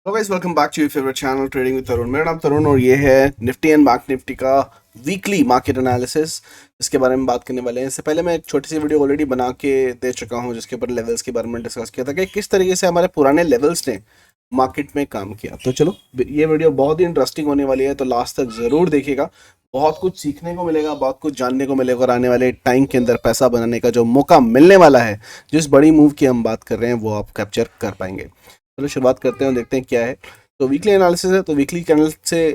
तो guys welcome back to your favourite channel trading with Tarun. मेरा नाम तरुण और ये है निफ्टी एंड बैंक निफ्टी का वीकली मार्केट एनालिसिस। इसके बारे में बात करने वाले हैं। इससे पहले मैं एक छोटी सी वीडियो ऑलरेडी बना के दे चुका हूं जिसके ऊपर लेवल्स के बारे में डिस्कस किया था कि किस तरीके से हमारे पुराने लेवल्स ने मार्केट में काम किया। तो चलो, ये वीडियो बहुत ही इंटरेस्टिंग होने वाली है, तो लास्ट तक ज़रूर देखिएगा। बहुत कुछ सीखने को मिलेगा, बहुत कुछ जानने को मिलेगा और आने वाले टाइम के अंदर पैसा बनाने का जो मौका मिलने वाला है, जिस बड़ी मूव की हम बात कर रहे हैं, वो आप कैप्चर कर पाएंगे। चलो शुरुआत करते हैं और देखते हैं क्या है। तो वीकली एनालिसिस है, तो वीकली कैंडल से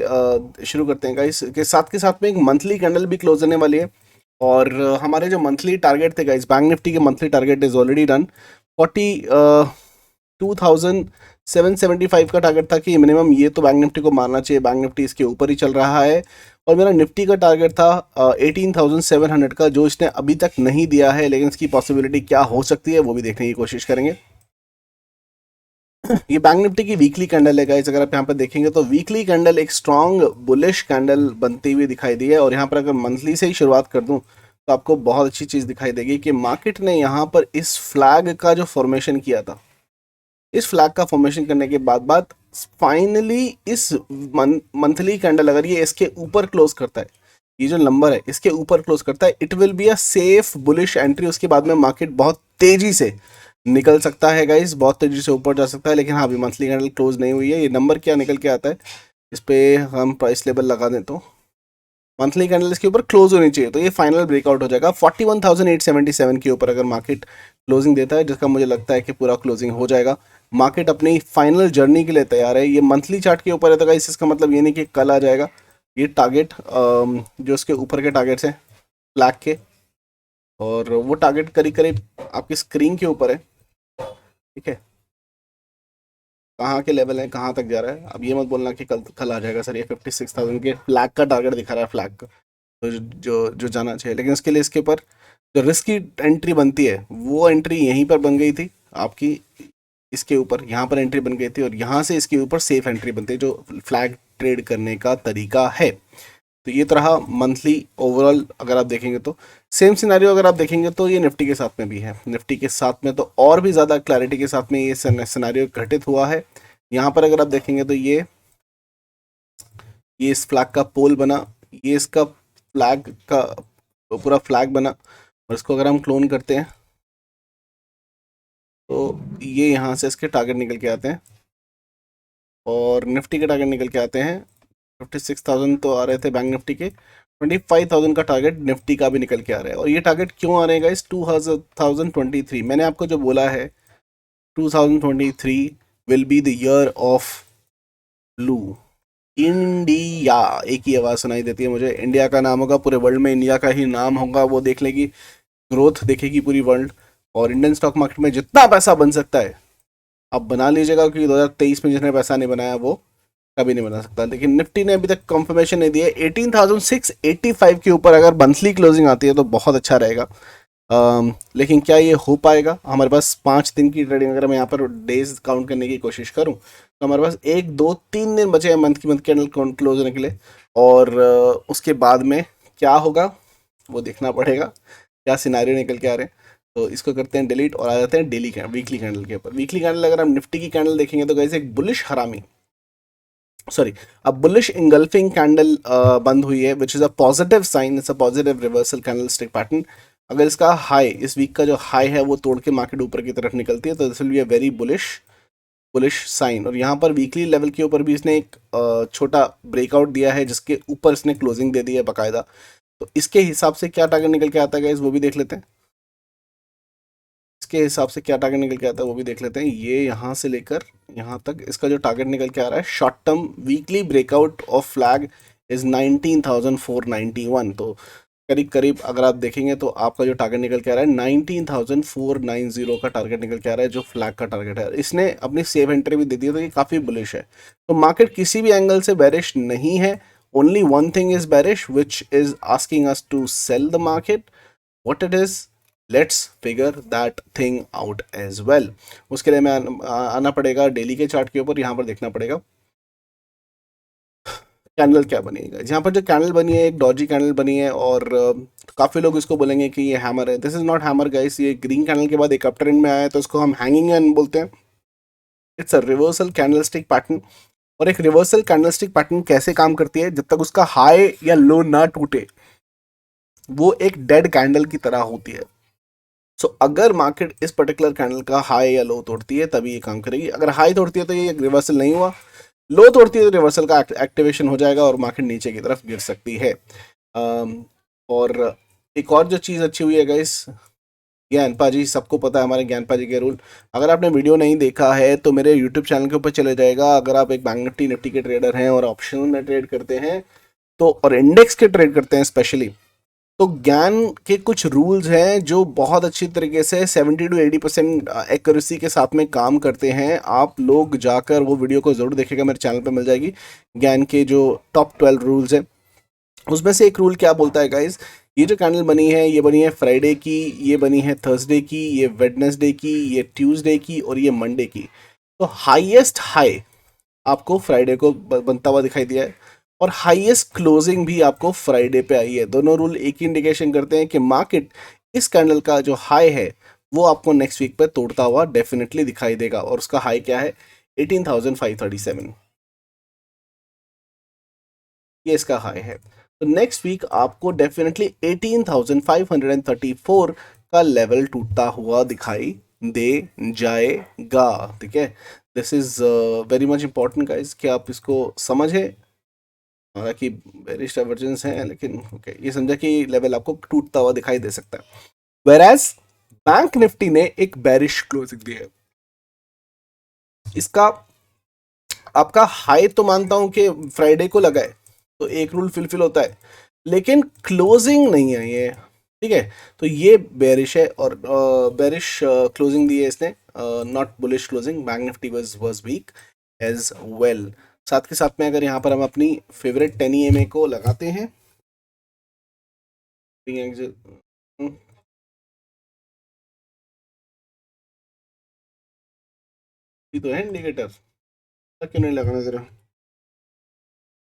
शुरू करते हैं गाइस। के साथ में एक मंथली कैंडल भी क्लोज होने वाली है। और हमारे जो मंथली टारगेट थे गाइस, बैंक निफ्टी के monthly target is already done. 42,775 का टारगेट था कि मिनिमम ये तो बैंक निफ्टी को मारना चाहिए, बैंक निफ्टी इसके ऊपर ही चल रहा है। और मेरा निफ्टी का टारगेट था 18,700 का, जो इसने अभी तक नहीं दिया है, लेकिन इसकी पॉसिबिलिटी क्या हो सकती है वो भी देखने की कोशिश करेंगे। ये बैंक निफ्टी की वीकली कैंडल है गाइस। अगर आप यहाँ पर देखेंगे तो वीकली कैंडल एक स्ट्रॉन्ग बुलिश कैंडल बनती हुई दिखाई दी है। और यहाँ पर अगर मंथली से ही शुरुआत कर दूं तो आपको बहुत अच्छी चीज़ दिखाई देगी कि मार्केट ने यहाँ पर इस फ्लैग का जो फॉर्मेशन किया था, इस फ्लैग का फॉर्मेशन करने के बाद फाइनली इस मंथली कैंडल अगर ये इसके ऊपर क्लोज करता है, ये जो नंबर है इसके ऊपर क्लोज करता है, it will be a safe bullish entry. उसके बाद में मार्केट बहुत तेजी से निकल सकता है गाइस, बहुत तेजी से ऊपर जा सकता है। लेकिन हाँ, अभी मंथली कैंडल क्लोज नहीं हुई है। ये नंबर क्या निकल के आता है, इस पे हम प्राइस लेवल लगा दें तो मंथली कैंडल इसके ऊपर क्लोज होनी चाहिए, तो ये फाइनल ब्रेकआउट हो जाएगा 41,877 के ऊपर। अगर मार्केट क्लोजिंग देता है, जिसका मुझे लगता है कि पूरा क्लोजिंग हो जाएगा, मार्केट अपनी फाइनल जर्नी के लिए तैयार है। ये मंथली चार्ट के ऊपर है, तो गाइस इसका मतलब ये नहीं कि कल आ जाएगा। ये टारगेट जो उसके ऊपर के टारगेट्स हैं फ्लैग के, और वो टारगेट करीब करीब आपकी स्क्रीन के ऊपर है, ठीक है। कहाँ के लेवल है, कहाँ तक जा रहा है, अब ये मत बोलना कि कल कल आ जाएगा सर। ये 56,000 के फ्लैग का टारगेट दिखा रहा है, फ्लैग का तो जो जाना चाहिए। लेकिन उसके लिए इसके ऊपर जो रिस्क की एंट्री बनती है, वो एंट्री यहीं पर बन गई थी आपकी, इसके ऊपर यहाँ पर एंट्री बन गई थी, और यहाँ से इसके ऊपर सेफ एंट्री बनती है, जो फ्लैग ट्रेड करने का तरीका है। तो ये तरह मंथली ओवरऑल अगर आप देखेंगे तो सेम सिनेरियो अगर आप देखेंगे तो ये निफ्टी के साथ में भी है। निफ्टी के साथ में तो और भी ज़्यादा क्लैरिटी के साथ में ये सिनेरियो घटित हुआ है। यहाँ पर अगर आप देखेंगे तो ये इस फ्लैग का पोल बना, ये इसका फ्लैग का पूरा फ्लैग बना, और इसको अगर हम क्लोन करते हैं तो ये यहाँ से इसके टारगेट निकल के आते हैं, और निफ्टी के टारगेट निकल के आते हैं। 56,000 तो आ रहे थे बैंक निफ्टी के, 25,000 का टारगेट निफ्टी का भी निकल के आ रहा है। और ये टारगेट क्यों आ रहे हैं गाइस, 2023 मैंने आपको जो बोला है, 2023 will be the year of blue India. एक ही आवाज़ सुनाई देती है मुझे, इंडिया का नाम होगा, पूरे वर्ल्ड में इंडिया का ही नाम होगा, वो देख लेगी, ग्रोथ देखेगी पूरी वर्ल्ड। और इंडियन स्टॉक मार्केट में जितना पैसा बन सकता है आप बना लीजिएगा, क्योंकि 2023 में जिसने पैसा नहीं बनाया वो कभी नहीं बना सकता। लेकिन निफ्टी ने अभी तक कंफर्मेशन नहीं दिया। 18,685 के ऊपर अगर मंथली क्लोजिंग आती है तो बहुत अच्छा रहेगा। लेकिन क्या ये हो पाएगा? हमारे पास 5 दिन की ट्रेडिंग, अगर मैं यहाँ पर डेज काउंट करने की कोशिश करूँ तो हमारे पास 1 2 3 दिन बचे हैं मंथ कैंडल क्लोज होने के लिए। और उसके बाद में क्या होगा वो देखना पड़ेगा, क्या सिनारियो निकल के आ रहे हैं। तो इसको करते हैं डिलीट और आ जाते हैं डेली वीकली कैंडल के ऊपर। वीकली कैंडल अगर हम निफ्टी की कैंडल देखेंगे तो गाइस एक बुलिश हरामी, सॉरी, अब बुलिश इंगल्फिंग कैंडल बंद हुई है, which is a positive sign, it's a positive reversal candlestick pattern. अगर इसका हाई, इस वीक का जो हाई है वो तोड़ के मार्केट ऊपर की तरफ निकलती है तो this will be a very bullish sign. और यहाँ पर वीकली लेवल के ऊपर भी इसने एक छोटा ब्रेकआउट दिया है, जिसके ऊपर इसने क्लोजिंग दे दी है बाकायदा। तो इसके हिसाब से क्या टारगेट निकल के आता है गाइस वो भी देख लेते हैं। इसके हिसाब से क्या टारगेट निकल के आता है वो भी देख लेते हैं। ये यहाँ से लेकर यहाँ तक इसका जो टारगेट निकल के आ रहा है, short term weekly breakout of flag is 19,491। तो करीब करीब अगर आप देखेंगे तो आपका जो टारगेट निकल के आ रहा है 19,490 का टारगेट निकल के आ रहा है, जो फ्लैग का टारगेट है। इसने अपनी सेफ एंट्री भी दे दी है, तो ये काफ़ी बुलिश है। तो मार्केट किसी भी एंगल से बेरिश नहीं है, only one thing is bearish which is asking us to sell the market. What it is, let's figure that thing out as well. उसके लिए मैं आना पड़ेगा डेली के चार्ट के ऊपर, यहाँ पर देखना पड़ेगा कैंडल क्या बनेगा। यहाँ पर जो कैंडल बनी है एक डॉजी कैंडल बनी है, और काफ़ी लोग इसको बोलेंगे कि ये हैमर है। This is not hammer guys, ये ग्रीन कैंडल के बाद एक अप ट्रेंड में आया है, तो इसको हम हैंगिंग एन बोलते हैं। It's a reversal candlestick pattern. और एक रिवर्सल कैंडलस्टिक पैटर्न कैसे काम करती है, जब तक उसका हाई या लो ना टूटे वो एक डेड कैंडल की तरह होती है। सो अगर मार्केट इस पर्टिकुलर कैंडल का हाई या लो तोड़ती है तभी ये काम करेगी। अगर हाई तोड़ती है तो ये रिवर्सल नहीं हुआ, लो तोड़ती है तो रिवर्सल का एक्टिवेशन हो जाएगा और मार्केट नीचे की तरफ गिर सकती है। और एक और जो चीज़ अच्छी हुई है गाइस, ज्ञानपा जी, सबको पता है हमारे ज्ञानपा जी के रूल। अगर आपने वीडियो नहीं देखा है तो मेरे यूट्यूब चैनल के ऊपर चले जाएगा। अगर आप एक बैंक निफ्टी निफ्टी के ट्रेडर हैं और ऑप्शन में ट्रेड करते हैं तो, और इंडेक्स के ट्रेड करते हैं स्पेशली, तो ज्ञान के कुछ रूल्स हैं जो बहुत अच्छी तरीके से 70 to 80% एक्यूरेसी के साथ में काम करते हैं। आप लोग जाकर वो वीडियो को ज़रूर देखेगा, मेरे चैनल पे मिल जाएगी। ज्ञान के जो टॉप 12 रूल्स हैं उसमें से एक रूल क्या बोलता है गाइज, ये जो कैंडल बनी है ये बनी है फ्राइडे की, ये बनी है थर्सडे की, ये वेडनेसडे की, ये ट्यूसडे की और ये मंडे की। तो हाईएस्ट हाई आपको फ्राइडे को बनता हुआ दिखाई दिया है और हाईएस्ट क्लोजिंग भी आपको फ्राइडे पे आई है। दोनों रूल एक ही इंडिकेशन करते हैं कि मार्केट इस कैंडल का जो हाई है वो आपको नेक्स्ट वीक पे तोड़ता हुआ डेफिनेटली दिखाई देगा। और उसका हाई क्या है, 18,537, ये इसका हाई है। तो नेक्स्ट वीक आपको डेफिनेटली 18,534 का लेवल टूटता हुआ दिखाई दे जाएगा। ठीक है, this is very much important guys कि आप इसको समझे। हालांकि बेरिश डाइवर्जेंस है लेकिन ओके, ये समझा कि लेवल आपको टूटता हुआ दिखाई दे सकता है। वेराज बैंक निफ्टी ने एक बेरिश क्लोजिंग दी है। इसका आपका हाई तो मानता हूं कि फ्राइडे को लगा है तो एक रूल फिलफिल होता है, लेकिन क्लोजिंग नहीं है ये। ठीक है, तो ये बेरिश है और बेरिश क्लोजिंग दी है इसने, not bullish closing. Bank Nifty was weak as well. साथ के साथ में अगर यहाँ पर हम अपनी फेवरेट 10 EMA को लगाते हैं, ये तो है इंडिकेटर, क्यों नहीं लगाना जरा,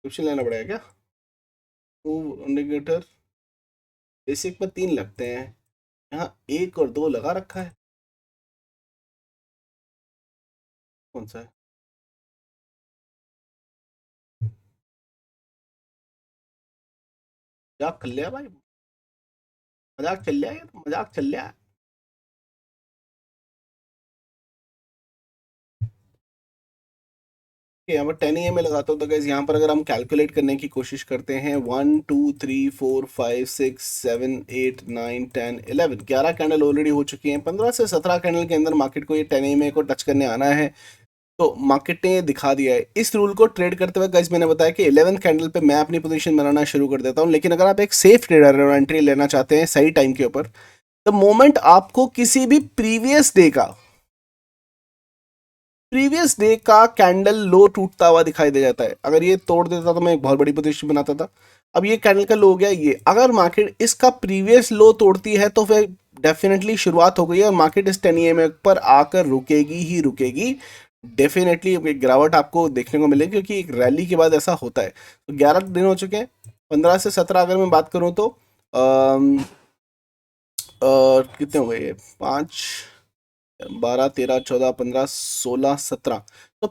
क्वेश्चन लेना पड़ेगा क्या? तो इंडिकेटर बेसिक में 3 लगते हैं, यहाँ 1 और 2 लगा रखा है, कौन सा है? मजाक कर लिया भाई, मजाक चल रहा है, ये तो मजाक चल रहा है। यहाँ पर 10 EMA लगाता हूँ तो गाइस यहाँ पर अगर हम कैलकुलेट करने की कोशिश करते हैं, 1 2 3 4 5 6 7 8 9 10 11, 11 कैंडल ऑलरेडी हो चुकी हैं। 15 से 17 कैंडल के अंदर मार्केट को ये 10 EMA को टच करने आना है। तो मार्केट ने दिखा दिया है। इस रूल को ट्रेड करते हुए गाइस मैंने बताया कि 11th कैंडल पे मैं अपनी पोजीशन बनाना शुरू कर देता हूँ। लेकिन अगर आप एक सेफ ट्रेडर और एंट्री लेना चाहते हैं सही टाइम के ऊपर, द मोमेंट आपको किसी भी प्रीवियस डे का कैंडल लो टूटता हुआ दिखाई दे जाता है, अगर ये तोड़ देता तो मैं एक बहुत बड़ी पोजीशन बनाता था। अब ये कैंडल का लो हो गया, ये अगर मार्केट इसका प्रीवियस लो तोड़ती है तो फिर डेफिनेटली शुरुआत हो गई है और मार्केट इस 10 EMA पर आकर रुकेगी ही रुकेगी। डेफिनेटली एक गिरावट आपको देखने को मिलेगी क्योंकि एक रैली के बाद ऐसा होता है। तो 11 दिन हो चुके हैं, 15 से 17 अगर मैं बात करूं तो कितने हो गए ये, 5 12 13 14 15 16 17, तो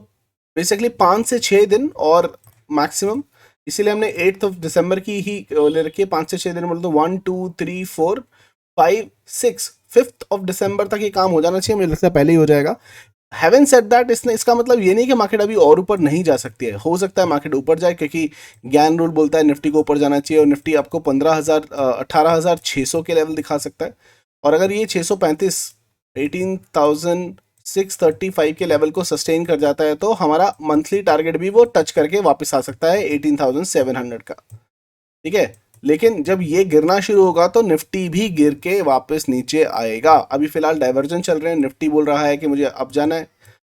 बेसिकली 5 से 6 दिन और मैक्सिमम। इसीलिए हमने 8 दिसंबर की ही ले रखी है। 5 से 6 दिन मतलब 1 2 3 4 5 6 5 दिसंबर तक ये काम हो जाना चाहिए, मुझे लगता है पहले ही हो जाएगा। हैवन सेड दैट, इसने इसका मतलब ये नहीं कि मार्केट अभी और ऊपर नहीं जा सकती है, हो सकता है मार्केट ऊपर जाए क्योंकि ज्ञान रूल बोलता है निफ्टी को ऊपर जाना चाहिए और निफ्टी आपको 18,600 के लेवल दिखा सकता है। और अगर ये 635 18,635 के लेवल को सस्टेन कर जाता है तो हमारा मंथली टारगेट भी वो टच करके वापस आ सकता है 18,700 का। ठीक है, लेकिन जब ये गिरना शुरू होगा तो निफ्टी भी गिर के वापस नीचे आएगा। अभी फिलहाल डाइवर्जन चल रहे हैं, निफ्टी बोल रहा है कि मुझे अप जाना है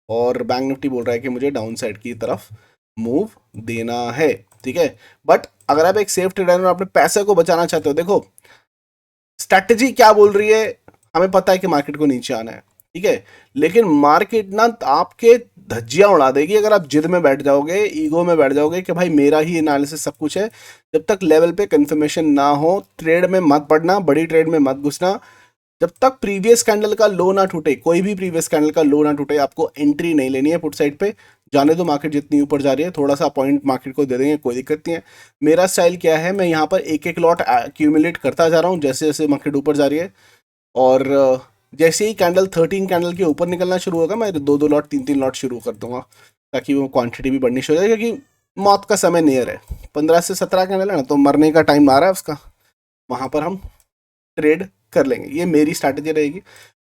और बैंक निफ्टी बोल रहा है कि मुझे डाउन साइड की तरफ मूव देना है। ठीक है, बट अगर आप एक सेफ ट्रेडर और अपने पैसे को बचाना चाहते हो, देखो स्ट्रैटेजी क्या बोल रही है, हमें पता है कि मार्केट को नीचे आना है। ठीक है, लेकिन मार्केट ना आपके धज्जियां उड़ा देगी अगर आप जिद में बैठ जाओगे, ईगो में बैठ जाओगे कि भाई मेरा ही एनालिसिस सब कुछ है। जब तक लेवल पे कंफर्मेशन ना हो ट्रेड में मत पड़ना, बड़ी ट्रेड में मत घुसना। जब तक प्रीवियस कैंडल का लो ना टूटे, कोई भी प्रीवियस कैंडल का लो ना टूटे, आपको एंट्री नहीं लेनी है पुट साइड पे। जाने दो, मार्केट जितनी ऊपर जा रही है, थोड़ा सा पॉइंट मार्केट को दे देंगे, कोई दिक्कत नहीं है। मेरा स्टाइल क्या है, मैं यहाँ पर एक एक लॉट एक्यूमुलेट करता जा रहा हूँ जैसे जैसे मार्केट ऊपर जा रही है, और जैसे ही कैंडल 13 कैंडल के ऊपर निकलना शुरू होगा, मैं 2-2 लॉट 3-3 लॉट शुरू कर दूंगा, ताकि वो क्वांटिटी भी बढ़नी शुरू हो जाए, क्योंकि मौत का समय नियर है। 15 से 17 कैंडल है ना, तो मरने का टाइम आ रहा है उसका, वहाँ पर हम ट्रेड कर लेंगे। ये मेरी स्ट्रैटेजी रहेगी।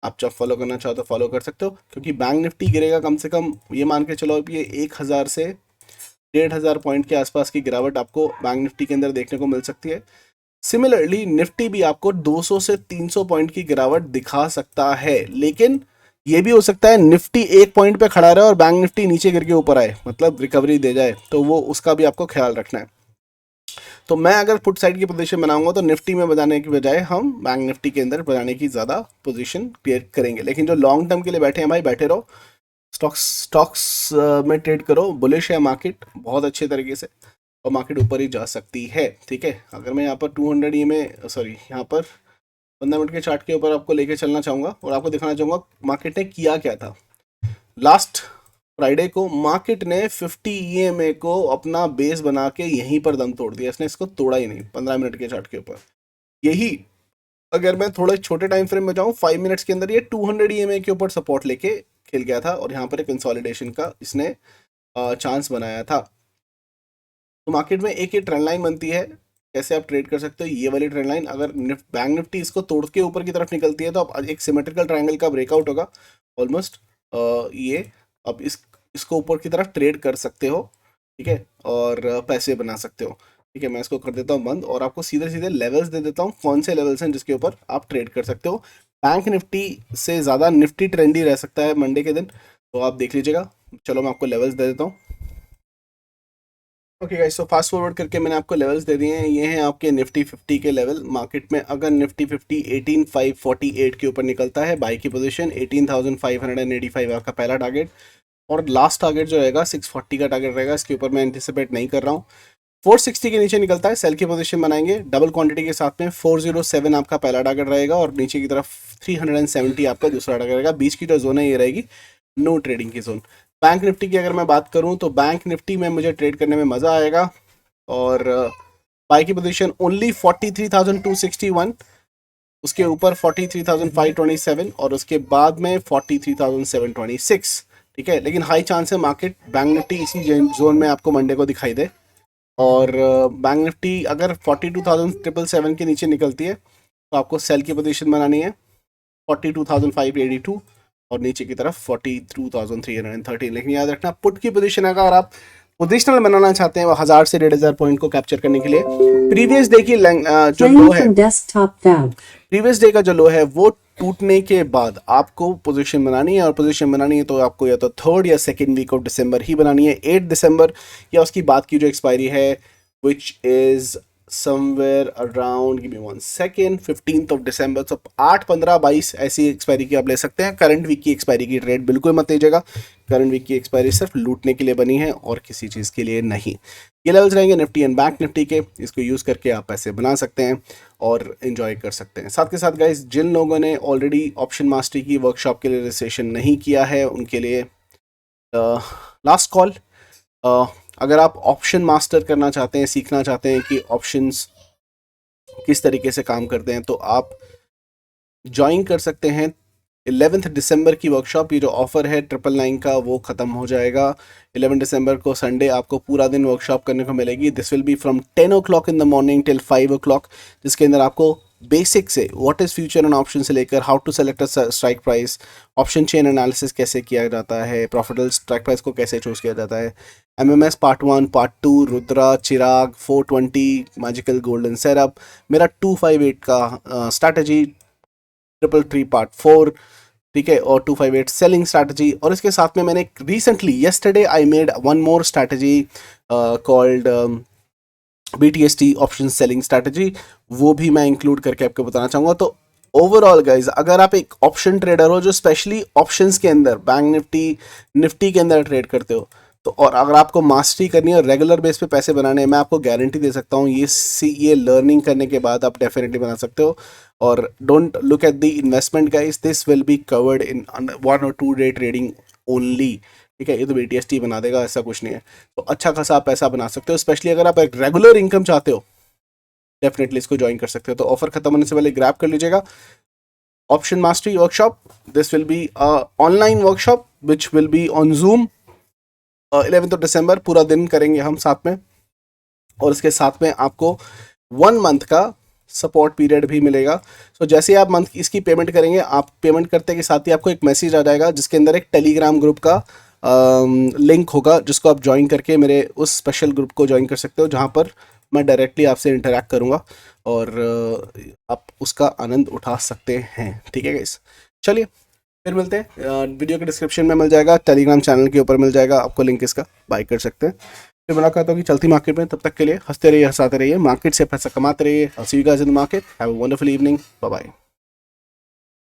आप जब फॉलो करना चाहो तो फॉलो कर सकते हो, क्योंकि बैंक निफ्टी गिरेगा कम से कम, ये मान के चलो अभी ये 1000 से 1500 पॉइंट के आसपास की गिरावट आपको बैंक निफ्टी के अंदर देखने को मिल सकती है। सिमिलरली निफ्टी भी आपको 200 से 300 पॉइंट की गिरावट दिखा सकता है, लेकिन ये भी हो सकता है निफ्टी एक पॉइंट पे खड़ा रहे और बैंक निफ्टी नीचे गिर के ऊपर आए, मतलब रिकवरी दे जाए, तो वो उसका भी आपको ख्याल रखना है। तो मैं अगर पुट साइड की पोजीशन बनाऊंगा तो निफ्टी में बजाने की बजाय हम बैंक निफ्टी के अंदर बजाने की ज़्यादा पोजीशन क्रिएट करेंगे। लेकिन जो लॉन्ग टर्म के लिए बैठे हैं भाई, बैठे रहो, स्टॉक्स में ट्रेड करो। बुलिश है मार्केट बहुत अच्छे तरीके से, और मार्केट ऊपर ही जा सकती है। ठीक है, अगर मैं यहाँ पर 200 EMA सॉरी यहाँ पर 15 मिनट के चार्ट के ऊपर आपको लेके चलना चाहूँगा और आपको दिखाना चाहूँगा मार्केट ने किया क्या था। लास्ट फ्राइडे को मार्केट ने 50 EMA को अपना बेस बना के यहीं पर दम तोड़ दिया, इसने इसको तोड़ा ही नहीं 15 मिनट के चार्ट के ऊपर। यही अगर मैं थोड़े छोटे टाइम फ्रेम में जाऊँ, 5 मिनट्स के अंदर ये 200 EMA के ऊपर सपोर्ट लेके खेल गया था, और यहाँ पर एक कंसोलिडेशन का इसने चांस बनाया था। तो मार्केट में एक ये ट्रेंड लाइन बनती है, कैसे आप ट्रेड कर सकते हो, ये वाली ट्रेंड लाइन। अगर बैंक निफ्टी इसको तोड़ के ऊपर की तरफ निकलती है तो अब एक सिमेट्रिकल ट्रायंगल का ब्रेकआउट होगा ऑलमोस्ट, ये अब इसको ऊपर की तरफ ट्रेड कर सकते हो। ठीक है, और पैसे बना सकते हो। ठीक है, मैं इसको कर देता हूँ बंद और आपको सीधे सीधे लेवल्स दे देता हूँ, कौन से लेवल्स हैं जिसके ऊपर आप ट्रेड कर सकते हो। बैंक निफ्टी से ज़्यादा निफ्टी ट्रेंडी रह सकता है मंडे के दिन, तो आप देख लीजिएगा। चलो मैं आपको लेवल्स दे देता हूँ। ओके गाइस, तो फास्ट फॉरवर्ड करके मैंने आपको लेवल्स दे दिए हैं। ये हैं आपके निफ्टी 50 के लेवल। मार्केट में अगर निफ्टी 50 18548 के ऊपर निकलता है, बाई की पोजीशन 18585 आपका पहला टारगेट, और लास्ट टारगेट जो रहेगा 640 का टारगेट रहेगा। इसके ऊपर मैं एंटिसिपेट नहीं कर रहा हूँ। 460 के नीचे निकलता है, सेल की पोजीशन बनाएंगे डबल क्वांटिटी के साथ में। 407 आपका पहला टारगेट रहेगा, और नीचे की तरफ 370 आपका दूसरा टारगेट रहेगा। बीच की जो जोन है ये रहेगी नो ट्रेडिंग की जोन। बैंक निफ्टी की अगर मैं बात करूं तो बैंक निफ्टी में मुझे ट्रेड करने में मज़ा आएगा, और बाई की पोजीशन ओनली 43,261, उसके ऊपर 43,527, और उसके बाद में 43,726। ठीक है, लेकिन हाई चांस है मार्केट बैंक निफ्टी इसी जोन में आपको मंडे को दिखाई दे, और बैंक निफ्टी अगर 42,777 के नीचे निकलती है तो आपको सेल की पोजीशन बनानी है 42,582, और नीचे की तरफ 42,313। लेकिन याद रखना, पुट की पोजीशन अगर आप पोजिशनल बनाना चाहते हैं वो 1000 से 1500 पॉइंट को कैप्चर करने के लिए, प्रीवियस डे की जो लो है, प्रीवियस डे का जो लो है वो टूटने के बाद आपको पोजीशन बनानी है। और पोजीशन बनानी है तो आपको या तो थर्ड या सेकेंड वीक ऑफ दिसंबर ही बनानी है, 8 दिसंबर या उसकी बाद की जो एक्सपायरी है, which is somewhere around, give me 1 second, 15th of December. तो 8, 15, 22 ऐसी एक्सपायरी की आप ले सकते हैं। करंट वीक की एक्सपायरी की ट्रेड बिल्कुल मत लीजिएगा। करंट वीक की एक्सपायरी सिर्फ लूटने के लिए बनी है और किसी चीज़ के लिए नहीं। ये लेवल्स रहेंगे निफ्टी एंड बैंक निफ्टी के, इसको यूज़ करके आप पैसे बना सकते हैं और इन्जॉय कर सकते हैं। साथ के साथ गाइस, जिन लोगों ने ऑलरेडी ऑप्शन मास्टरी की वर्कशॉप के लिए रजिस्ट्रेशन नहीं किया है उनके लिए लास्ट कॉल। अगर आप ऑप्शन मास्टर करना चाहते हैं, सीखना चाहते हैं कि ऑप्शंस किस तरीके से काम करते हैं, तो आप ज्वाइन कर सकते हैं 11 दिसंबर की वर्कशॉप। ये जो ऑफ़र है 999 का वो ख़त्म हो जाएगा 11 दिसंबर को, संडे आपको पूरा दिन वर्कशॉप करने को मिलेगी। This will be from 10 o'clock in the morning till 5 o'clock, जिसके अंदर आपको बेसिक से what is future and option से लेकर how to select a strike price, option chain analysis कैसे किया जाता है, प्रॉफिटेबल स्ट्राइक प्राइस को कैसे चूज़ किया जाता है, MMS पार्ट 1, पार्ट 2, रुद्रा, चिराग, 420, मैजिकल गोल्डन सेटअप, मेरा 258 का स्ट्रैटेजी, 333 पार्ट 4, ठीक है, और 258 सेलिंग स्ट्रैटेजी। और इसके साथ में मैंने recently yesterday I made one more strategy called BTST option selling strategy, वो भी मैं इंक्लूड करके आपको बताना चाहूँगा। तो ओवरऑल गाइज, अगर आप एक ऑप्शन ट्रेडर हो जो स्पेशली ऑप्शंस के अंदर बैंक निफ्टी के अंदर ट्रेड करते हो, तो और अगर आपको मास्टरी करनी है और रेगुलर बेस पे पैसे बनाने हैं, मैं आपको गारंटी दे सकता हूँ ये लर्निंग करने के बाद आप डेफिनेटली बना सकते हो। और don't look at the investment guys, this will be covered in 1 और 2 डे ट्रेडिंग ओनली। ठीक है, ये तो BTST बना देगा, ऐसा कुछ नहीं है। तो अच्छा खासा आप पैसा बना सकते हो, स्पेशली अगर आप एक रेगुलर इनकम चाहते हो, डेफिनेटली इसको ज्वाइन कर सकते हो। तो ऑफर खत्म होने से पहले ग्रैब कर लीजिएगा। Option mastery workshop, this will B online workshop which will be on zoom 11th दिसंबर, पूरा दिन करेंगे हम साथ में। और इसके साथ में आपको 1 मंथ का सपोर्ट पीरियड भी मिलेगा। सो जैसे ही आप मंथ इसकी पेमेंट करेंगे, आप पेमेंट करते के साथ ही आपको एक मैसेज आ जाएगा जिसके अंदर एक टेलीग्राम ग्रुप का लिंक होगा, जिसको आप ज्वाइन करके मेरे उस स्पेशल ग्रुप को ज्वाइन कर सकते हो, जहाँ पर मैं डायरेक्टली आपसे इंटरेक्ट करूँगा और आप उसका आनंद उठा सकते हैं। ठीक है गाइस, चलिए फिर मिलते हैं। वीडियो के डिस्क्रिप्शन में मिल जाएगा, टेलीग्राम चैनल के ऊपर मिल जाएगा आपको लिंक, इसका बाय कर सकते हैं। फिर मुलाकात होगी चलती मार्केट में, तब तक के लिए हंसते रहिए, हंसाते रहिए, मार्केट से पैसा कमाते रहिए। I'll see you guys in the market. Have a wonderful evening. Bye bye.